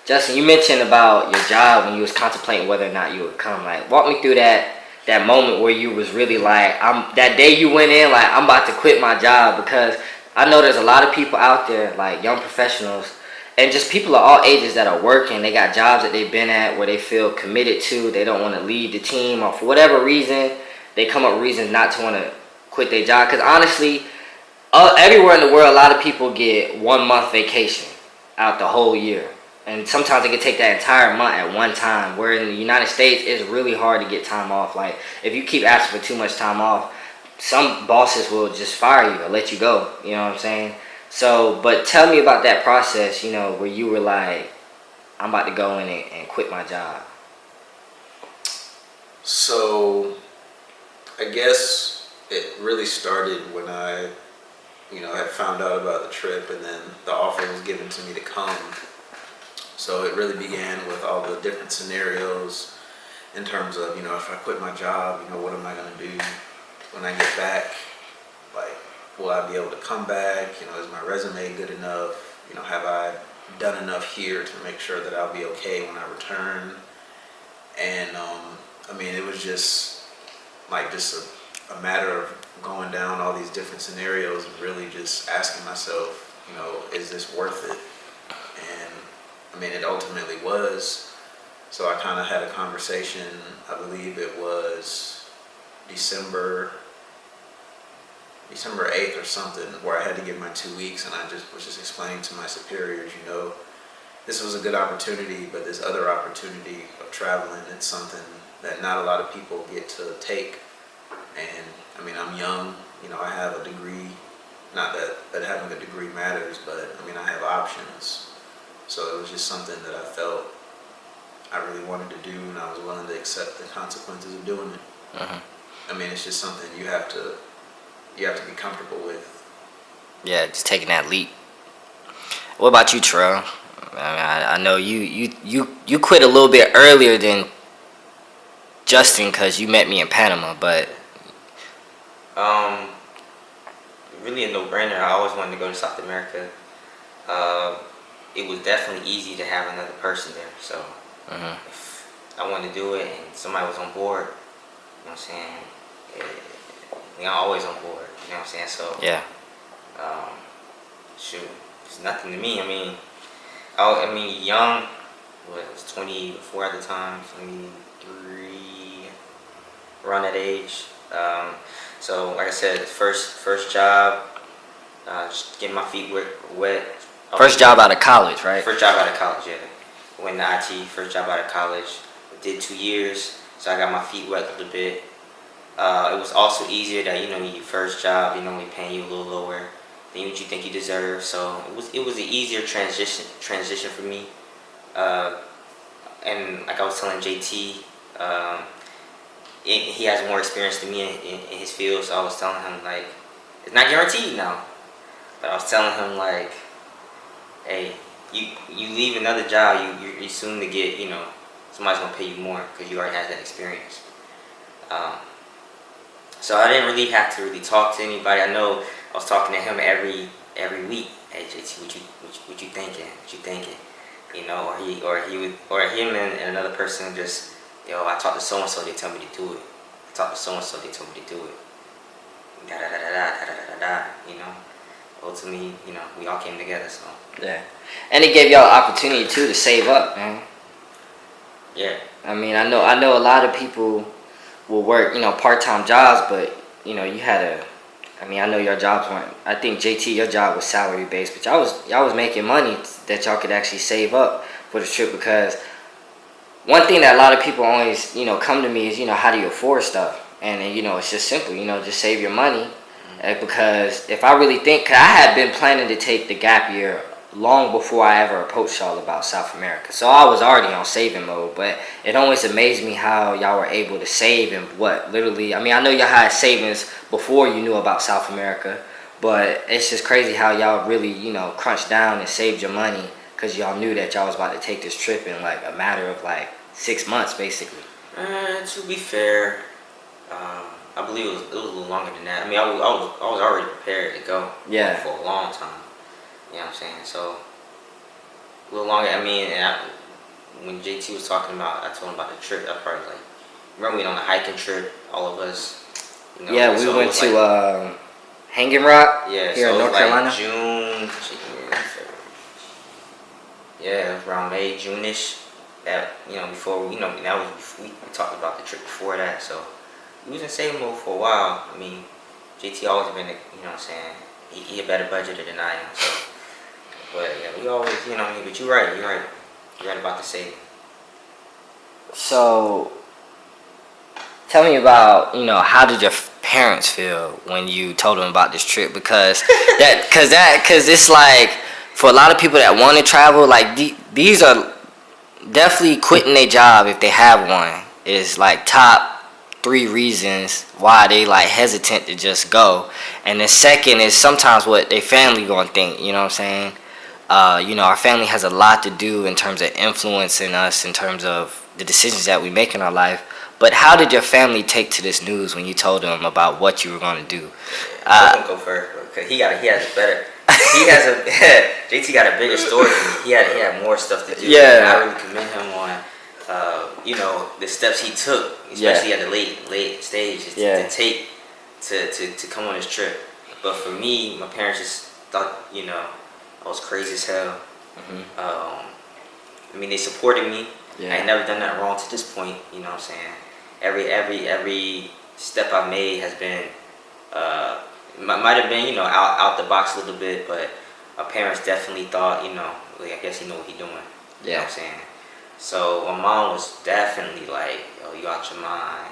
Justin, you mentioned about your job when you was contemplating whether or not you would come. Like, walk me through that moment where you was really like, that day you went in like, I'm about to quit my job, because I know there's a lot of people out there, like young professionals and just people of all ages that are working. They got jobs that they've been at where they feel committed to. They don't want to leave the team, or for whatever reason, they come up with reasons not to want to quit their job. Because honestly, everywhere in the world, a lot of people get 1 month vacation out the whole year. And sometimes they can take that entire month at one time. Where in the United States, it's really hard to get time off. Like, if you keep asking for too much time off, some bosses will just fire you or let you go. You know what I'm saying? So, but tell me about that process, where you were like, I'm about to go in and quit my job. So, I guess it really started when I, had found out about the trip, and then the offer was given to me to come. So it really began with all the different scenarios in terms of, if I quit my job, what am I going to do when I get back? Like, will I be able to come back? Is my resume good enough? Have I done enough here to make sure that I'll be okay when I return? And, it was just a matter of going down all these different scenarios and really just asking myself, is this worth it? And it ultimately was. So I kind of had a conversation, I believe it was December 8th or something, where I had to give my 2 weeks, and I was just explaining to my superiors, this was a good opportunity, but this other opportunity of traveling, it's something that not a lot of people get to take. And I'm young, I have a degree, not that having a degree matters, but I have options. So it was just something that I felt I really wanted to do, and I was willing to accept the consequences of doing it. Uh-huh. It's just something you have to be comfortable with. Yeah, just taking that leap. What about you, Terrell? I know you quit a little bit earlier than Justin because you met me in Panama, but really a no-brainer. I always wanted to go to South America. It was definitely easy to have another person there. So if I wanted to do it and somebody was on board, you know what I'm saying? I'm always on board. You know what I'm saying? So yeah. Shoot, it's nothing to me. Young. I was 24 at the time, 23, around that age. So like I said, first job, just getting my feet wet. First job out of college, right? First job out of college, yeah. Went to IT, first job out of college. Did 2 years, so I got my feet wet a little bit. It was also easier that, your first job, we paying you a little lower than what you think you deserve. So it was an easier transition for me. And like I was telling JT, he has more experience than me in his field, so I was telling him, like, it's not guaranteed now, but I was telling him, like, hey, you leave another job, you're soon to get, somebody's gonna pay you more because you already have that experience. So I didn't really have to really talk to anybody. I know I was talking to him every week. Hey JT, what you thinking? What you thinking? Or him and another person just, I talked to so and so, they tell me to do it. I talked to so and so, they told me to do it. Da da da da da da da da. Ultimately, we all came together. So yeah, and it gave y'all an opportunity too to save up, man. Yeah. I know a lot of people will work, part-time jobs, but you had a. I know your jobs weren't. I think JT, your job was salary based, but y'all was making money that y'all could actually save up for the trip. Because one thing that a lot of people always come to me is how do you afford stuff, and it's just simple, just save your money. Because if I really think, cause I had been planning to take the gap year long before I ever approached y'all about South America, so I was already on saving mode. But it always amazed me how y'all were able to save, and literally, I know y'all had savings before you knew about South America, but it's just crazy how y'all really crunched down and saved your money because y'all knew that y'all was about to take this trip in like a matter of like 6 months basically. To be fair, I believe it was a little longer than that. I was already prepared to go. Yeah. For a long time. You know what I'm saying? So a little longer. when JT was talking about, I told him about the trip. I probably like, remember we went on a hiking trip, all of us. You know, Yeah, we so it went was to like, Hanging Rock yeah, here so in it North was like Carolina. June. Yeah, it was around May, June-ish. That, you know, before, you know, that was before, we talked about the trip before that. So we was in same mode for a while. I mean, JT always been, you know what I'm saying, he a better budgeter than I am. So, but yeah, we always, you know, but you're right, you're right about the saving. So, tell me about, how did your parents feel when you told them about this trip? Because because it's like, for a lot of people that want to travel, like these are definitely quitting their job if they have one is like top 3 reasons why they like hesitant to just go. And the second is sometimes what their family gonna think. You know what I'm saying? Our family has a lot to do in terms of influencing us in terms of the decisions that we make in our life. But how did your family take to this news when you told them about what you were going to do? I'm gonna go first because he has a better. He has a JT got a bigger story than me. He had more stuff to do. Yeah. And I really commend him on the steps he took, especially at the late stage, to take to come on this trip. But for me, my parents just thought I was crazy as hell. I mean, they supported me. Yeah. I ain't never done that wrong to this point. You know what I'm saying? Every step I've made has been might have been out the box a little bit, but my parents definitely thought like, I guess he know what he doing. You know what I'm saying? So my mom was definitely like, "Oh, you out your mind."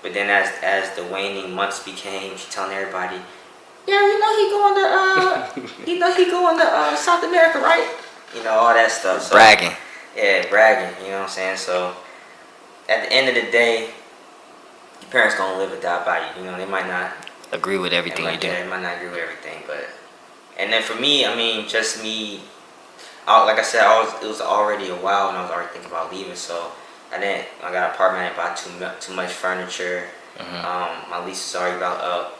But then as the waning months became, she telling everybody, "Yeah, he going to South America, right?" All that stuff. So, Bragging. Yeah, bragging. You know what I'm saying? So at the end of the day, your parents gonna live or die by you. They might not agree with everything you do. Yeah, they might not agree with everything, but and then for me, I mean, just me. Like I said, it was already a while, and I was already thinking about leaving. So I got an apartment. I didn't buy too much furniture. My lease is already about up.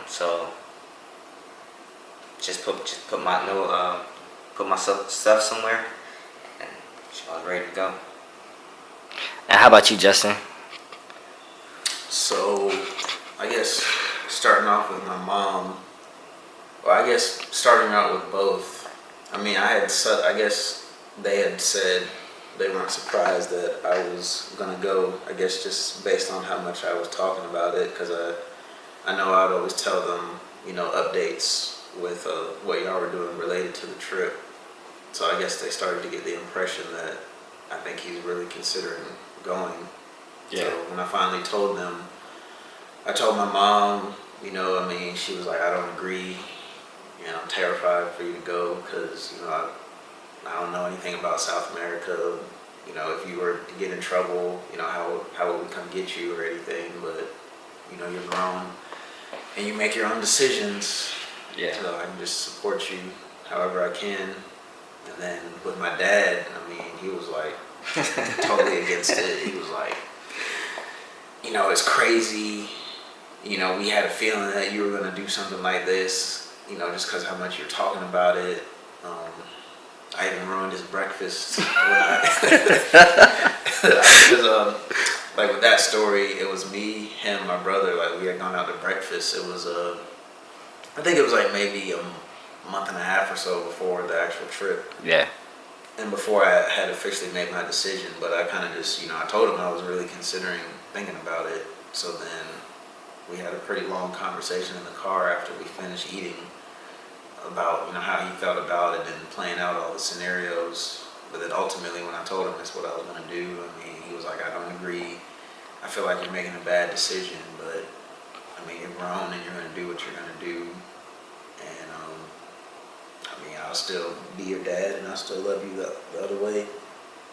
So just put my stuff somewhere, and I was ready to go. And how about you, Justin? So, I guess starting off with my mom, well, I guess starting out with both. I mean, I guess they had said they weren't surprised that I was gonna go. I guess just based on how much I was talking about it, because I know I'd always tell them, updates with what y'all were doing related to the trip. So I guess they started to get the impression that I think he's really considering going. Yeah. So when I finally told them, I told my mom, she was like, "I don't agree. I'm terrified for you to go because, I don't know anything about South America. If you were to get in trouble, how would we come get you or anything? But, you're grown and you make your own decisions. Yeah. So I can just support you however I can." And then with my dad, he was like totally against it. He was like, "It's crazy. We had a feeling that you were going to do something like this, just because how much you're talking about it. I even ruined his breakfast when like with that story, it was me, him, my brother, like we had gone out to breakfast. It was I think it was like maybe a month and a half or so before the actual trip. Yeah. And before I had officially made my decision, but I kind of just, I told him I was really thinking about it. So then we had a pretty long conversation in the car after we finished eating about, how he felt about it and playing out all the scenarios. But then ultimately when I told him that's what I was going to do, he was like, "I don't agree. I feel like you're making a bad decision, but you're grown and you're going to do what you're going to do. And, I'll still be your dad and I'll still love you the other way,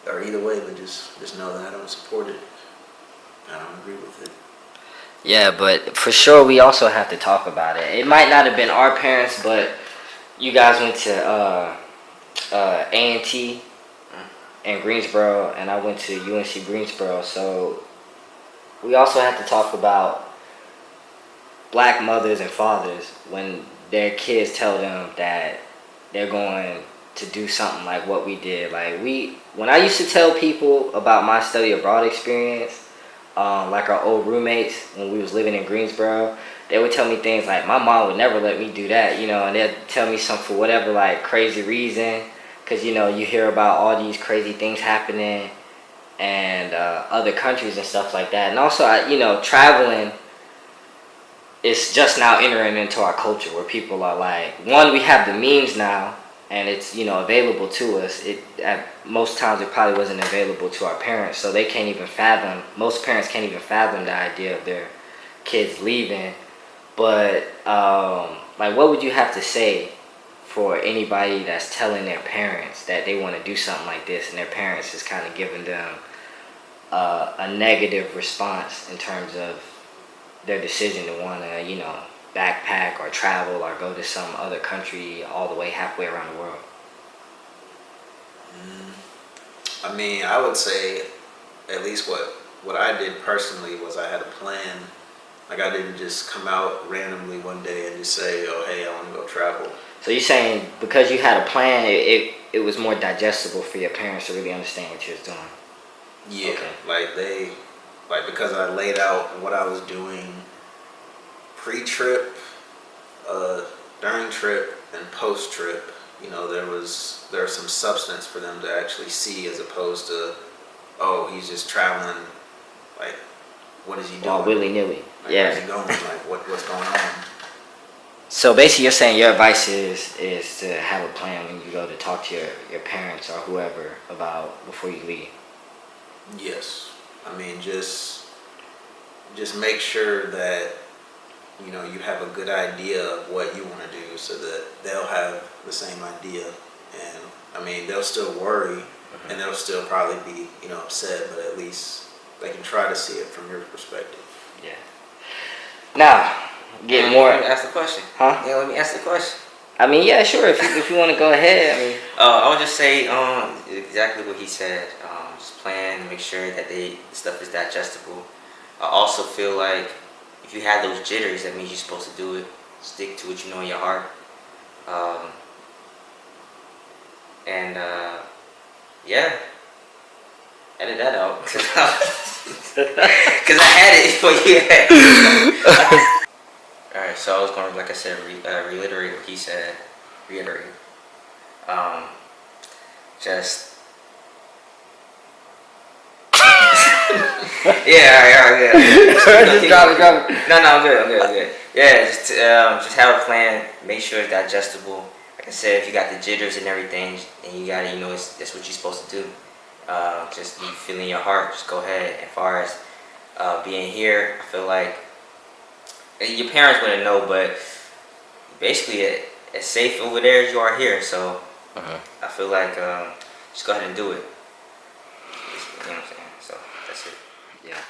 or either way, but just know that I don't support it. I don't agree with it." Yeah, but for sure we also have to talk about it. It might not have been our parents, but you guys went to A&T in Greensboro, and I went to UNC Greensboro. So we also have to talk about black mothers and fathers when their kids tell them that they're going to do something like what we did. Like when I used to tell people about my study abroad experience, like our old roommates when we was living in Greensboro, they would tell me things like my mom would never let me do that, you know, and they'd tell me something for whatever like crazy reason, because you know you hear about all these crazy things happening and other countries and stuff like that, and also you know traveling. It's just now entering into our culture where people are like, one, we have the memes now, and it's you know available to us. It at most times it probably wasn't available to our parents, so they can't even fathom. Most parents can't even fathom the idea of their kids leaving. But like, what would you have to say for anybody that's telling their parents that they want to do something like this, and their parents is kind of giving them a negative response in terms of their decision to want to, you know, backpack or travel or go to some other country all the way halfway around the world? I mean, I would say at least what I did personally was I had a plan. Like I didn't just come out randomly one day and just say, "Oh, hey, I want to go travel." So you're saying because you had a plan, it was more digestible for your parents to really understand what you was doing? Yeah, Okay. like because I laid out what I was doing pre-trip, during trip, and post-trip. You know, there was some substance for them to actually see, as opposed to, oh, he's just traveling. Like, what is he doing? All willy nilly. Like, Yeah. where's he going? Like, what's going on? So basically, you're saying your advice is to have a plan when you go to talk to your parents or whoever about before you leave. Yes, I mean just make sure that you know you have a good idea of what you want to do, so that they'll have the same idea. And I mean they'll still worry, and they'll still probably be upset, but at least they can try to see it from your perspective. Yeah. Now, get more. Let me ask the question. Huh? Yeah, let me ask the question. I mean, yeah, sure. If you want to go ahead, I mean. I would just say exactly what he said. Just plan, make sure that the stuff is digestible. I also feel like if you have those jitters, that means you're supposed to do it. Stick to what you know in your heart. Yeah, edit that out because I had it for you. Alright, so I was going to, like I said, reiterate what he said. Reiterate. Just. Yeah, alright, yeah. Just drop it. No, I'm good. Yeah, just have a plan. Make sure it's digestible. Like I said, if you got the jitters and everything, and you got it, that's what you're supposed to do. Just you feel in your heart. Just go ahead. As far as being here, I feel like your parents wouldn't know, but basically, as safe over there as you are here. So I feel like just go ahead and do it. You know what I'm saying? So that's it. Yeah.